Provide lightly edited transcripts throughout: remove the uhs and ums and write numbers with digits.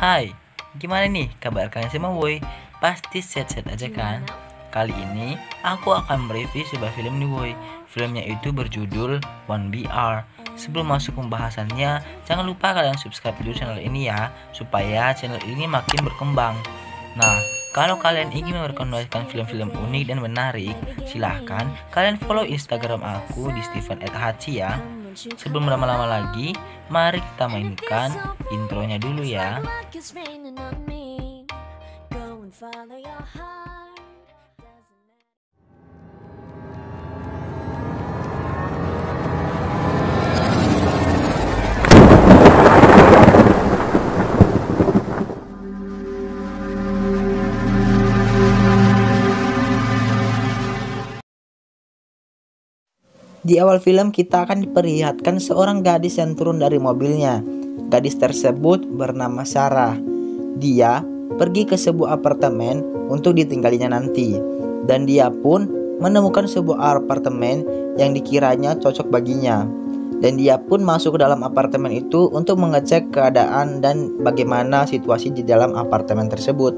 Hai, gimana nih kabar kalian semua boy? Pasti sehat-sehat aja kan? Kali ini aku akan mereview sebuah film nih boy. Filmnya itu berjudul 1BR. Sebelum masuk pembahasannya, jangan lupa kalian subscribe dulu channel ini ya, supaya channel ini makin berkembang. Nah, kalau kalian ingin merekomendasikan film-film unik dan menarik, silahkan kalian follow Instagram aku di Steven@hachi ya. Sebelum lama-lama lagi, mari kita mainkan intronya dulu ya. Di awal film kita akan diperlihatkan seorang gadis yang turun dari mobilnya. Gadis tersebut bernama Sarah. Dia pergi ke sebuah apartemen untuk ditinggalinya nanti. Dan dia pun menemukan sebuah apartemen yang dikiranya cocok baginya. Dan dia pun masuk ke dalam apartemen itu untuk mengecek keadaan dan bagaimana situasi di dalam apartemen tersebut.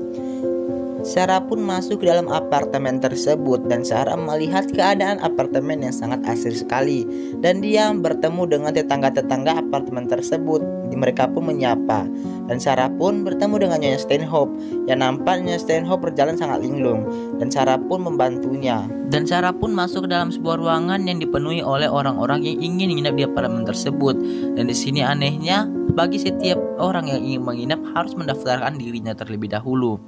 Sarah pun masuk ke dalam apartemen tersebut dan Sarah melihat keadaan apartemen yang sangat asri sekali. Dan dia bertemu dengan tetangga-tetangga apartemen tersebut. Mereka pun menyapa. Dan Sarah pun bertemu dengan Nyonya Stanhope yang nampaknya Stanhope berjalan sangat linglung. Dan Sarah pun membantunya. Dan Sarah pun masuk ke dalam sebuah ruangan yang dipenuhi oleh orang-orang yang ingin menginap di apartemen tersebut. Dan di sini anehnya, bagi setiap orang yang ingin menginap harus mendaftarkan dirinya terlebih dahulu.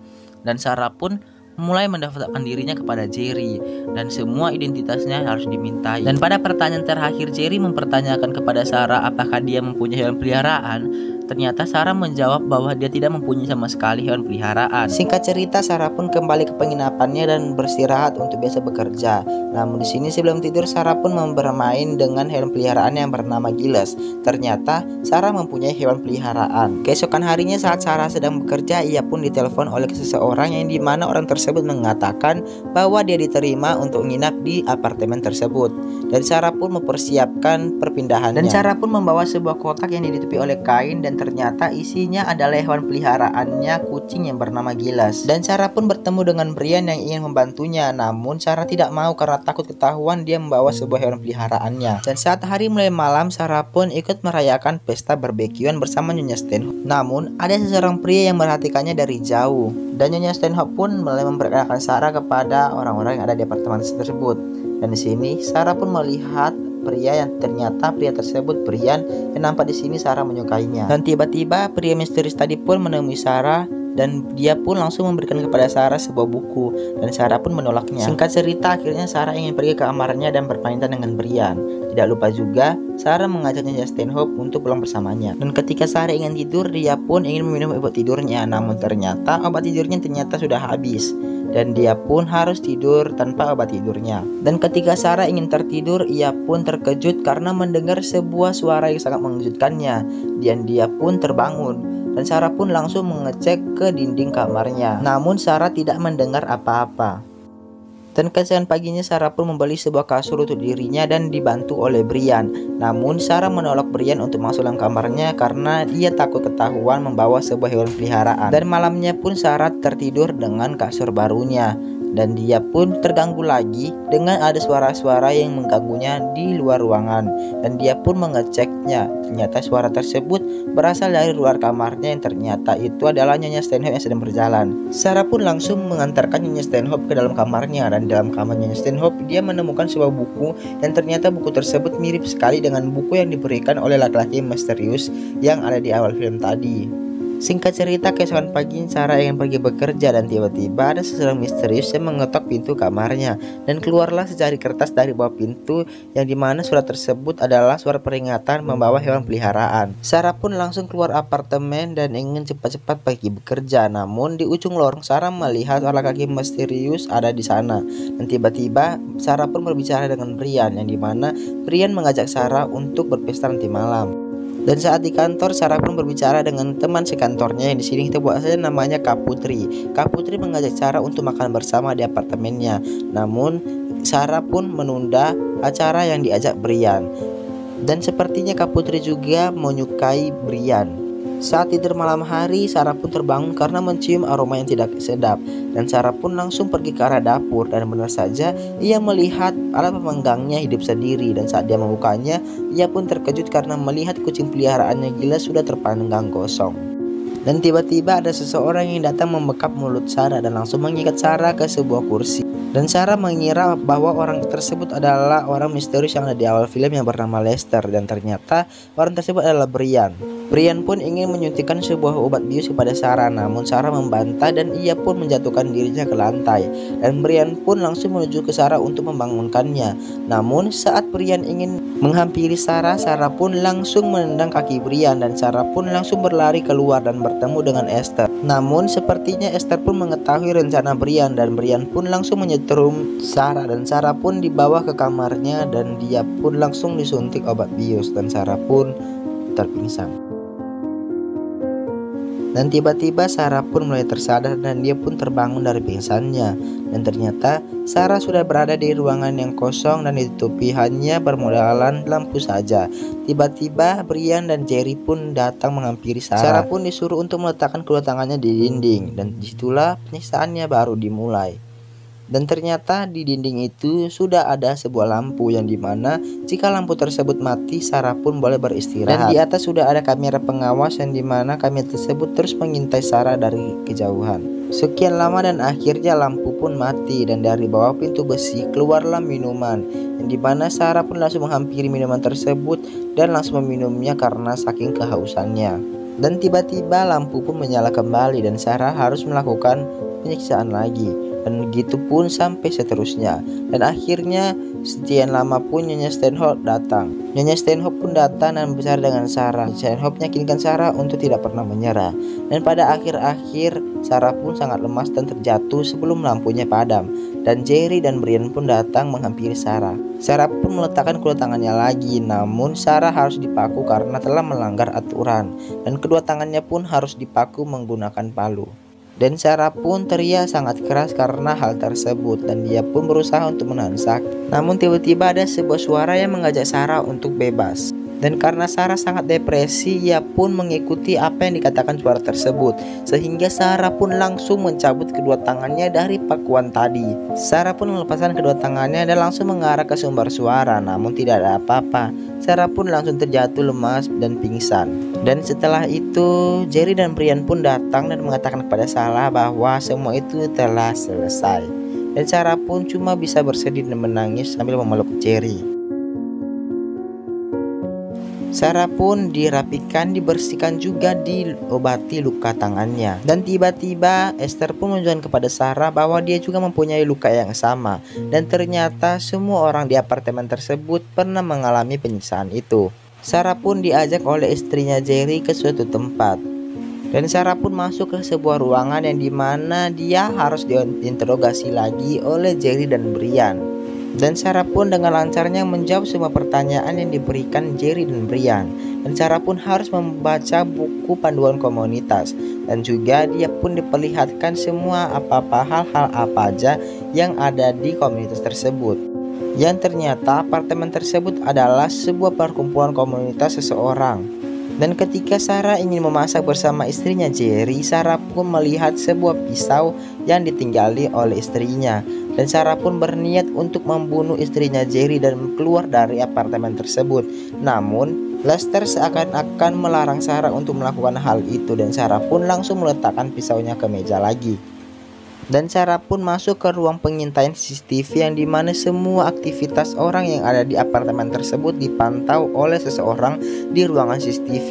Dan Sarah pun mulai mendaftarkan dirinya kepada Jerry dan semua identitasnya harus dimintai. Dan pada pertanyaan terakhir, Jerry mempertanyakan kepada Sarah apakah dia mempunyai hewan peliharaan. Ternyata Sarah menjawab bahwa dia tidak mempunyai sama sekali hewan peliharaan. Singkat cerita, Sarah pun kembali ke penginapannya dan beristirahat untuk biasa bekerja. Namun di sini sebelum tidur, Sarah pun bermain dengan hewan peliharaan yang bernama Giles. Ternyata Sarah mempunyai hewan peliharaan. Keesokan harinya saat Sarah sedang bekerja, ia pun ditelepon oleh seseorang yang dimana orang tersebut mengatakan bahwa dia diterima untuk menginap di apartemen tersebut. Dan Sarah pun mempersiapkan perpindahannya. Dan Sarah pun membawa sebuah kotak yang ditutupi oleh kain dan ternyata isinya adalah hewan peliharaannya, kucing yang bernama Giles. Dan Sarah pun bertemu dengan Brian yang ingin membantunya, namun Sarah tidak mau karena takut ketahuan dia membawa sebuah hewan peliharaannya. Dan saat hari mulai malam, Sarah pun ikut merayakan pesta barbekyuan bersama Nyonya Stanhope. Namun ada seorang pria yang memperhatikannya dari jauh. Dan Nyonya Stanhope pun mulai memperkenalkan Sarah kepada orang-orang yang ada di apartemen tersebut. Dan di sini Sarah pun melihat pria yang ternyata pria tersebut Brian yang nampak di sini Sarah menyukainya. Dan tiba-tiba pria misterius tadi pun menemui Sarah dan dia pun langsung memberikan kepada Sarah sebuah buku dan Sarah pun menolaknya. Singkat cerita, akhirnya Sarah ingin pergi ke kamarnya dan berpamitan dengan Brian. Tidak lupa juga Sarah mengajaknya Stanhope untuk pulang bersamanya. Dan ketika Sarah ingin tidur, dia pun ingin meminum obat tidurnya, namun ternyata obat tidurnya sudah habis. Dan dia pun harus tidur tanpa obat tidurnya. Dan ketika Sarah ingin tertidur, ia pun terkejut karena mendengar sebuah suara yang sangat mengejutkannya. Dan dia pun terbangun. Dan Sarah pun langsung mengecek ke dinding kamarnya. Namun Sarah tidak mendengar apa-apa. Dan keesokan paginya Sarah pun membeli sebuah kasur untuk dirinya dan dibantu oleh Brian. Namun Sarah menolak Brian untuk masuk dalam kamarnya karena dia takut ketahuan membawa sebuah hewan peliharaan. Dan malamnya pun Sarah tertidur dengan kasur barunya. Dan dia pun terganggu lagi dengan ada suara-suara yang mengganggunya di luar ruangan. Dan dia pun mengeceknya. Ternyata suara tersebut berasal dari luar kamarnya yang ternyata itu adalah Nyonya Stanhope yang sedang berjalan. Sarah pun langsung mengantarkan Nyonya Stanhope ke dalam kamarnya. Dan dalam kamar Nyonya Stanhope dia menemukan sebuah buku dan ternyata buku tersebut mirip sekali dengan buku yang diberikan oleh laki-laki misterius yang ada di awal film tadi. Singkat cerita, keesokan pagi Sarah ingin pergi bekerja dan tiba-tiba ada seseorang misterius yang mengetok pintu kamarnya dan keluarlah secari kertas dari bawah pintu yang dimana surat tersebut adalah surat peringatan membawa hewan peliharaan. Sarah pun langsung keluar apartemen dan ingin cepat-cepat pergi bekerja, namun di ujung lorong Sarah melihat orang laki misterius ada di sana dan tiba-tiba Sarah pun berbicara dengan Brian yang dimana Brian mengajak Sarah untuk berpesta nanti malam. Dan saat di kantor, Sarah pun berbicara dengan teman sekantornya yang di sini kita buat saja namanya Kak Putri. Kak Putri mengajak Sarah untuk makan bersama di apartemennya. Namun Sarah pun menunda acara yang diajak Brian. Dan sepertinya Kak Putri juga menyukai Brian. Saat tidur malam hari, Sarah pun terbangun karena mencium aroma yang tidak sedap. Dan Sarah pun langsung pergi ke arah dapur, dan benar saja ia melihat alat pemanggangnya hidup sendiri. Dan saat dia membukanya, ia pun terkejut karena melihat kucing peliharaannya Gila sudah terpanggang kosong. Dan tiba-tiba ada seseorang yang datang membekap mulut Sarah dan langsung mengikat Sarah ke sebuah kursi. Dan Sarah mengira bahwa orang tersebut adalah orang misterius yang ada di awal film yang bernama Lester. Dan ternyata orang tersebut adalah Brian. Brian pun ingin menyuntikkan sebuah obat bius kepada Sarah, namun Sarah membantah dan ia pun menjatuhkan dirinya ke lantai. Dan Brian pun langsung menuju ke Sarah untuk membangunkannya. Namun saat Brian ingin menghampiri Sarah, Sarah pun langsung menendang kaki Brian dan Sarah pun langsung berlari keluar dan bertemu dengan Esther. Namun sepertinya Esther pun mengetahui rencana Brian dan Brian pun langsung menyetrum Sarah dan Sarah pun dibawa ke kamarnya dan dia pun langsung disuntik obat bius dan Sarah pun terpingsan. Dan tiba-tiba Sarah pun mulai tersadar dan dia pun terbangun dari pingsannya. Dan ternyata Sarah sudah berada di ruangan yang kosong dan ditutupi hanya bermodalan lampu saja. Tiba-tiba Brian dan Jerry pun datang menghampiri Sarah. Sarah pun disuruh untuk meletakkan kedua tangannya di dinding dan disitulah penyiksaannya baru dimulai. Dan ternyata di dinding itu sudah ada sebuah lampu yang dimana jika lampu tersebut mati, Sarah pun boleh beristirahat. Dan di atas sudah ada kamera pengawas yang dimana kamera tersebut terus mengintai Sarah dari kejauhan. Sekian lama dan akhirnya lampu pun mati dan dari bawah pintu besi keluarlah minuman yang dimana Sarah pun langsung menghampiri minuman tersebut dan langsung meminumnya karena saking kehausannya. Dan tiba-tiba lampu pun menyala kembali dan Sarah harus melakukan penyiksaan lagi. Dan begitu pun sampai seterusnya. Dan akhirnya sekian lama pun Nyonya Stanhope datang. Nyonya Stanhope pun datang dan berbicara dengan Sarah. Stanhope meyakinkan Sarah untuk tidak pernah menyerah. Dan pada akhir-akhir Sarah pun sangat lemas dan terjatuh sebelum lampunya padam. Dan Jerry dan Brian pun datang menghampiri Sarah. Sarah pun meletakkan kedua tangannya lagi, namun Sarah harus dipaku karena telah melanggar aturan. Dan kedua tangannya pun harus dipaku menggunakan palu. Dan Sarah pun teriak sangat keras karena hal tersebut dan dia pun berusaha untuk menahan sakit. Namun tiba-tiba ada sebuah suara yang mengajak Sarah untuk bebas. Dan karena Sarah sangat depresi, ia pun mengikuti apa yang dikatakan suara tersebut. Sehingga Sarah pun langsung mencabut kedua tangannya dari pakuan tadi. Sarah pun melepaskan kedua tangannya dan langsung mengarah ke sumber suara, namun tidak ada apa-apa. Sarah pun langsung terjatuh lemas dan pingsan. Dan setelah itu Jerry dan Brian pun datang dan mengatakan kepada Sarah bahwa semua itu telah selesai. Dan Sarah pun cuma bisa bersedih dan menangis sambil memeluk Jerry. Sarah pun dirapikan, dibersihkan juga diobati luka tangannya. Dan tiba-tiba Esther pun menunjukkan kepada Sarah bahwa dia juga mempunyai luka yang sama. Dan ternyata semua orang di apartemen tersebut pernah mengalami penyiksaan itu. Sarah pun diajak oleh istrinya Jerry ke suatu tempat. Dan Sarah pun masuk ke sebuah ruangan yang dimana dia harus diinterogasi lagi oleh Jerry dan Brian. Dan Sarah pun dengan lancarnya menjawab semua pertanyaan yang diberikan Jerry dan Brian. Dan Sarah pun harus membaca buku panduan komunitas. Dan juga dia pun diperlihatkan semua hal-hal apa aja yang ada di komunitas tersebut. Yang ternyata apartemen tersebut adalah sebuah perkumpulan komunitas seseorang. Dan ketika Sarah ingin memasak bersama istrinya Jerry, Sarah pun melihat sebuah pisau yang ditinggali oleh istrinya. Dan Sarah pun berniat untuk membunuh istrinya Jerry dan keluar dari apartemen tersebut. Namun Lester seakan-akan melarang Sarah untuk melakukan hal itu dan Sarah pun langsung meletakkan pisaunya ke meja lagi. Dan Sarah pun masuk ke ruang pengintaian CCTV yang dimana semua aktivitas orang yang ada di apartemen tersebut dipantau oleh seseorang di ruangan CCTV.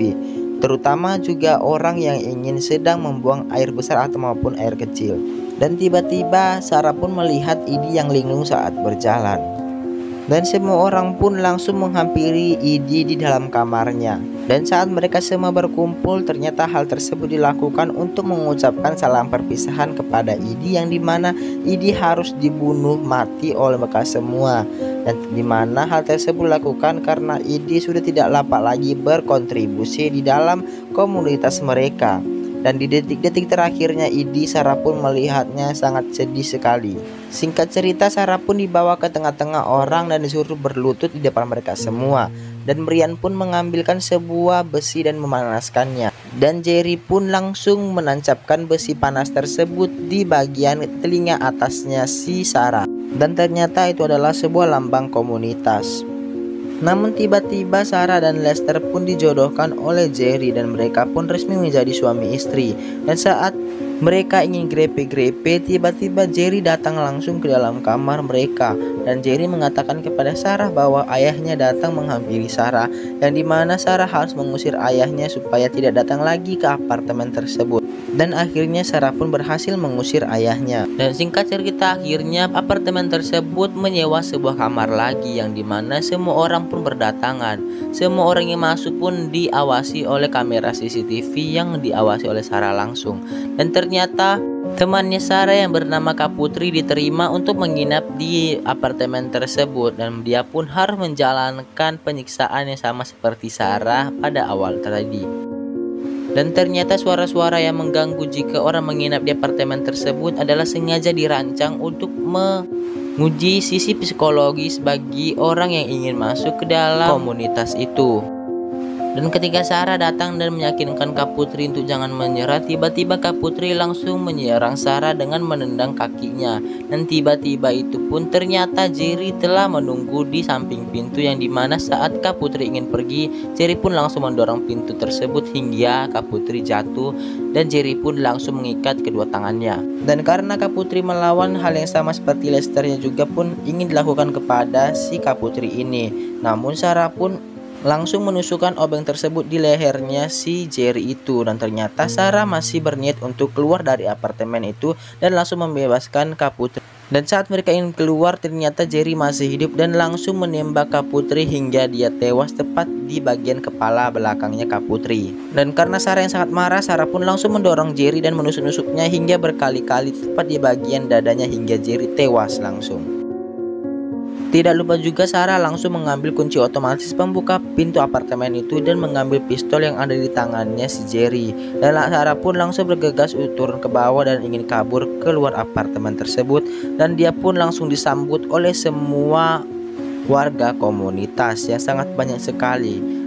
Terutama juga orang yang ingin sedang membuang air besar atau maupun air kecil. Dan tiba-tiba Sarah pun melihat Edie yang linglung saat berjalan. Dan semua orang pun langsung menghampiri Edie di dalam kamarnya. Dan saat mereka semua berkumpul, ternyata hal tersebut dilakukan untuk mengucapkan salam perpisahan kepada Edie yang dimana Edie harus dibunuh mati oleh mereka semua. Dan dimana hal tersebut dilakukan karena Edie sudah tidak dapat lagi berkontribusi di dalam komunitas mereka. Dan di detik-detik terakhirnya Edie, Sarah pun melihatnya sangat sedih sekali. Singkat cerita, Sarah pun dibawa ke tengah-tengah orang dan disuruh berlutut di depan mereka semua. Dan Brian pun mengambilkan sebuah besi dan memanaskannya. Dan Jerry pun langsung menancapkan besi panas tersebut di bagian telinga atasnya si Sarah. Dan ternyata itu adalah sebuah lambang komunitas. Namun tiba-tiba Sarah dan Lester pun dijodohkan oleh Jerry dan mereka pun resmi menjadi suami istri. Dan saat mereka ingin grepe-grepe, tiba-tiba Jerry datang langsung ke dalam kamar mereka. Dan Jerry mengatakan kepada Sarah bahwa ayahnya datang menghampiri Sarah, yang dimana Sarah harus mengusir ayahnya supaya tidak datang lagi ke apartemen tersebut. Dan akhirnya Sarah pun berhasil mengusir ayahnya. Dan singkat cerita, akhirnya apartemen tersebut menyewa sebuah kamar lagi, yang dimana semua orang pun berdatangan. Semua orang yang masuk pun diawasi oleh kamera CCTV yang diawasi oleh Sarah langsung. Dan ternyata temannya Sarah yang bernama Kak Putri diterima untuk menginap di apartemen tersebut, dan dia pun harus menjalankan penyiksaan yang sama seperti Sarah pada awal tadi. Dan ternyata suara-suara yang mengganggu jika orang menginap di apartemen tersebut adalah sengaja dirancang untuk menguji sisi psikologis bagi orang yang ingin masuk ke dalam komunitas itu. Dan ketika Sarah datang dan meyakinkan Kak Putri untuk jangan menyerah, tiba-tiba Kak Putri langsung menyerang Sarah dengan menendang kakinya. Dan tiba-tiba itu pun ternyata Jerry telah menunggu di samping pintu, yang dimana saat Kak Putri ingin pergi, Jerry pun langsung mendorong pintu tersebut hingga Kak Putri jatuh, dan Jerry pun langsung mengikat kedua tangannya. Dan karena Kak Putri melawan, hal yang sama seperti Lesternya juga pun ingin dilakukan kepada si Kak Putri ini. Namun Sarah pun langsung menusukkan obeng tersebut di lehernya si Jerry itu. Dan ternyata Sarah masih berniat untuk keluar dari apartemen itu dan langsung membebaskan Kak Putri. Dan saat mereka ingin keluar, ternyata Jerry masih hidup dan langsung menembak Kak Putri hingga dia tewas tepat di bagian kepala belakangnya Kak Putri. Dan karena Sarah yang sangat marah, Sarah pun langsung mendorong Jerry dan menusuk-nusuknya hingga berkali-kali tepat di bagian dadanya hingga Jerry tewas langsung. Tidak lupa juga Sarah langsung mengambil kunci otomatis pembuka pintu apartemen itu dan mengambil pistol yang ada di tangannya si Jerry. Dan Sarah pun langsung bergegas turun ke bawah dan ingin kabur keluar apartemen tersebut. Dan dia pun langsung disambut oleh semua warga komunitas yang sangat banyak sekali.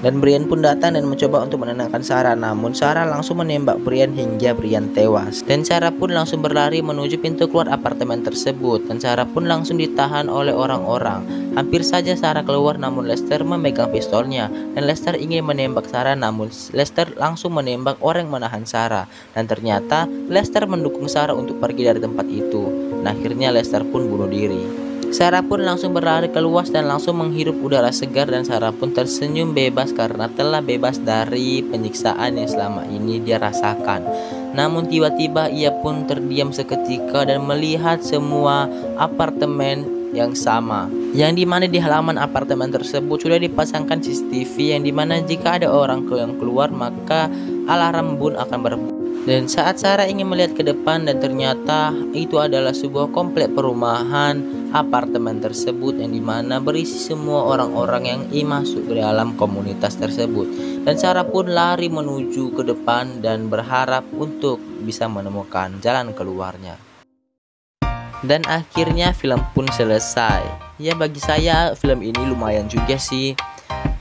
Dan Brian pun datang dan mencoba untuk menenangkan Sarah, namun Sarah langsung menembak Brian hingga Brian tewas. Dan Sarah pun langsung berlari menuju pintu keluar apartemen tersebut, dan Sarah pun langsung ditahan oleh orang-orang. Hampir saja Sarah keluar, namun Lester memegang pistolnya, dan Lester ingin menembak Sarah, namun Lester langsung menembak orang yang menahan Sarah. Dan ternyata Lester mendukung Sarah untuk pergi dari tempat itu. Dan akhirnya Lester pun bunuh diri. Sarah pun langsung berlari keluar dan langsung menghirup udara segar, dan Sarah pun tersenyum bebas karena telah bebas dari penyiksaan yang selama ini dia rasakan. Namun tiba-tiba ia pun terdiam seketika dan melihat semua apartemen yang sama, yang dimana di halaman apartemen tersebut sudah dipasangkan CCTV, yang dimana jika ada orang yang keluar maka alarm pun akan berbunyi. Dan saat Sarah ingin melihat ke depan, dan ternyata itu adalah sebuah komplek perumahan apartemen tersebut, yang dimana berisi semua orang-orang yang masuk ke dalam komunitas tersebut. Dan Sarah pun lari menuju ke depan dan berharap untuk bisa menemukan jalan keluarnya. Dan akhirnya film pun selesai. Ya, bagi saya film ini lumayan juga sih.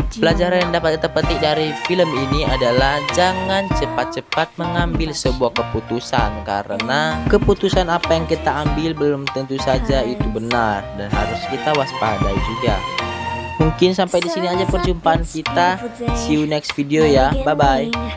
Pelajaran yang dapat kita petik dari film ini adalah jangan cepat-cepat mengambil sebuah keputusan, karena keputusan apa yang kita ambil belum tentu saja itu benar dan harus kita waspadai juga. Mungkin sampai di sini aja perjumpaan kita. See you next video ya. Bye bye.